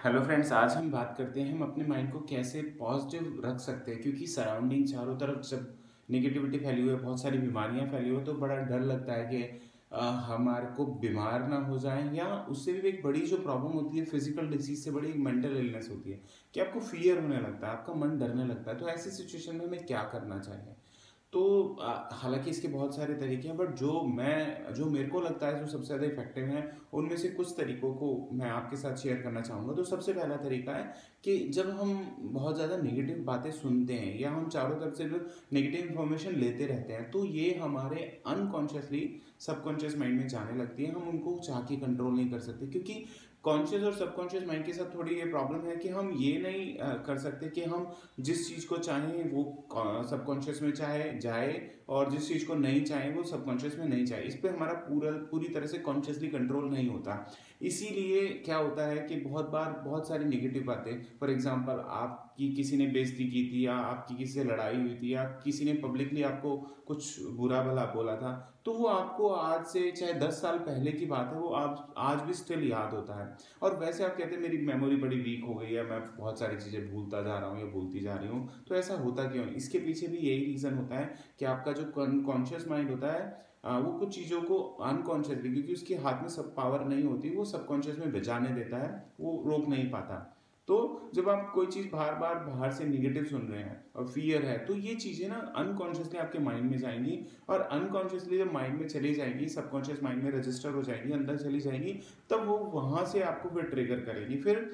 Hello friends, आज हम बात करते हैं हम अपने माइंड को कैसे पॉजिटिव रख सकते हैं। क्योंकि सराउंडिंग चारों तरफ जब नेगेटिविटी फैली हुई है, बहुत सारी बीमारियां फैली हुई है, तो बड़ा डर लगता है कि हमारे को बीमार ना हो जाएं, या उससे भी एक बड़ी जो प्रॉब्लम होती है फिजिकल डिसीज से बड़ी एक मेंटल इलनेस होती है कि आपको फियर होने लगता है, आपका मन डरने लगता है। तो ऐसी सिचुएशन में हमें क्या करना चाहिए? तो हालांकि इसके बहुत सारे तरीके हैं, बट जो मेरे को लगता है जो सबसे ज़्यादा इफेक्टिव हैं, उनमें से कुछ तरीकों को मैं आपके साथ शेयर करना चाहूँगा। तो सबसे पहला तरीका है कि जब हम बहुत ज़्यादा नेगेटिव बातें सुनते हैं या हम चारों तरफ से जो नेगेटिव इन्फॉर्मेशन लेते रहते हैं, तो ये हमारे अनकॉन्शियसली सबकॉन्शियस माइंड में जाने लगती है। हम उनको चाह के कंट्रोल नहीं कर सकते, क्योंकि कॉन्शियस और सबकॉन्शियस माइंड के साथ थोड़ी ये प्रॉब्लम है कि हम ये नहीं कर सकते कि हम जिस चीज़ को चाहें वो सबकॉन्शियस में चाहे जाए, और जिस चीज़ को नहीं चाहें वो सबकॉन्शियस में नहीं जाए। इस पे हमारा पूरी तरह से कॉन्शियसली कंट्रोल नहीं होता। इसीलिए क्या होता है कि बहुत बार बहुत सारी नेगेटिव बातें, फॉर एग्जांपल आपकी किसी ने बेइज्जती की थी, या आपकी किसी से लड़ाई हुई थी, या किसी ने पब्लिकली आपको कुछ बुरा भला बोला था, तो वो आपको आज से चाहे 10 साल पहले की बात है, वो आप आज भी स्टिल याद होता है। और वैसे आप कहते हैं मेरी मेमोरी बड़ी वीक हो गई है, मैं बहुत सारी चीज़ें भूलता जा रहा हूँ या भूलती जा रही हूँ। तो ऐसा होता क्यों है? इसके पीछे भी यही रीज़न होता है कि आपका जो कॉन्शियस माइंड होता है, वो कुछ चीज़ों को अनकॉन्शियसली, क्योंकि उसके हाथ में सब पावर नहीं होती, वो सबकॉन्शियस में बजाने देता है, वो रोक नहीं पाता। तो जब आप कोई चीज़ बार बार बाहर से निगेटिव सुन रहे हैं और फियर है, तो ये चीज़ें ना अनकॉन्शियसली आपके माइंड में जाएंगी। और अनकॉन्शियसली जब माइंड में चली जाएगी, सबकॉन्शियस माइंड में रजिस्टर हो जाएगी, अंदर चली जाएगी, तब वो वहाँ से आपको फिर ट्रिगर करेगी। फिर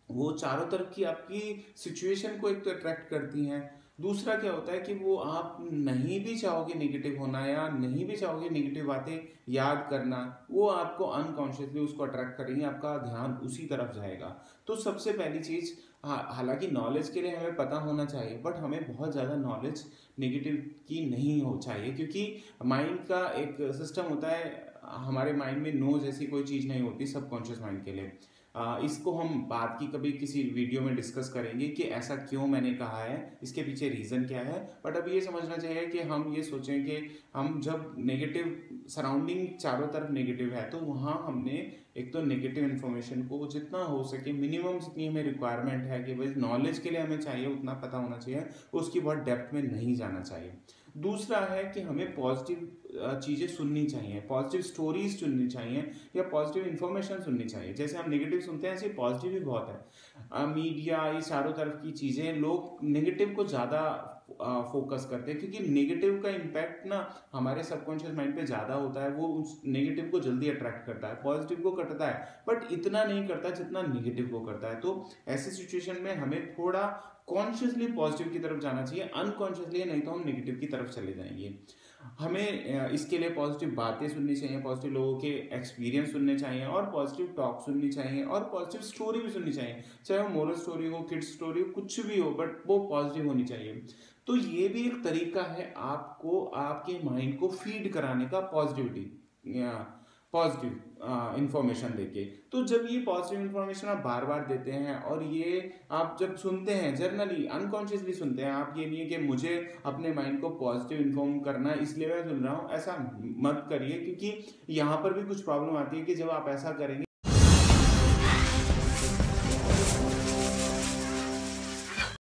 वो चारों तरफ की आपकी सिचुएशन को एक तो अट्रैक्ट करती हैं। दूसरा क्या होता है कि वो आप नहीं भी चाहोगे नेगेटिव होना, या नहीं भी चाहोगे नेगेटिव बातें याद करना, वो आपको अनकॉन्शियसली उसको अट्रैक्ट करेंगे, आपका ध्यान उसी तरफ जाएगा। तो सबसे पहली चीज़, हालांकि नॉलेज के लिए हमें पता होना चाहिए, बट हमें बहुत ज़्यादा नॉलेज नेगेटिव की नहीं हो चाहिए। क्योंकि माइंड का एक सिस्टम होता है, हमारे माइंड में नो जैसी कोई चीज़ नहीं होती सबकॉन्शियस माइंड के लिए। इसको हम बात की कभी किसी वीडियो में डिस्कस करेंगे कि ऐसा क्यों मैंने कहा है, इसके पीछे रीज़न क्या है। बट अब ये समझना चाहिए कि हम ये सोचें कि हम जब नेगेटिव सराउंडिंग चारों तरफ नेगेटिव है, तो वहाँ हमने एक तो नेगेटिव इन्फॉर्मेशन को जितना हो सके मिनिमम, जितनी हमें रिक्वायरमेंट है कि भाई नॉलेज के लिए हमें चाहिए उतना पता होना चाहिए, उसकी बहुत डेप्थ में नहीं जाना चाहिए। दूसरा है कि हमें पॉजिटिव चीज़ें सुननी चाहिए, पॉजिटिव स्टोरीज सुननी चाहिए, या पॉजिटिव इन्फॉर्मेशन सुननी चाहिए। जैसे हम नेगेटिव सुनते हैं, ऐसे पॉजिटिव भी बहुत है। मीडिया, ये चारों तरफ की चीज़ें, लोग नेगेटिव को ज़्यादा फोकस करते हैं, क्योंकि नेगेटिव का इम्पैक्ट ना हमारे सबकॉन्शियस माइंड पे ज़्यादा होता है। वो उस नेगेटिव को जल्दी अट्रैक्ट करता है, पॉजिटिव को करता है, बट इतना नहीं करता जितना नेगेटिव को करता है। तो ऐसी सिचुएशन में हमें थोड़ा कॉन्शियसली पॉजिटिव की तरफ जाना चाहिए, अनकॉन्शियसली नहीं तो हम नेगेटिव की तरफ चले जाएंगे। हमें इसके लिए पॉजिटिव बातें सुननी चाहिए, पॉजिटिव लोगों के एक्सपीरियंस सुनने चाहिए, और पॉजिटिव टॉक सुननी चाहिए, और पॉजिटिव स्टोरी भी सुननी चाहिए। चाहे वो मोरल स्टोरी हो, किड्स स्टोरी हो, कुछ भी हो, बट वो पॉजिटिव होनी चाहिए। तो ये भी एक तरीका है आपको आपके माइंड को फीड कराने का, पॉजिटिविटी या पॉजिटिव इंफॉर्मेशन देके। तो जब ये पॉजिटिव इंफॉर्मेशन आप बार बार देते हैं, और ये आप जब सुनते हैं, जर्नली अनकॉन्शियसली सुनते हैं, आप ये नहीं है कि मुझे अपने माइंड को पॉजिटिव इन्फॉर्म करना है इसलिए मैं सुन रहा हूँ, ऐसा मत करिए। क्योंकि यहाँ पर भी कुछ प्रॉब्लम आती है कि जब आप ऐसा करेंगे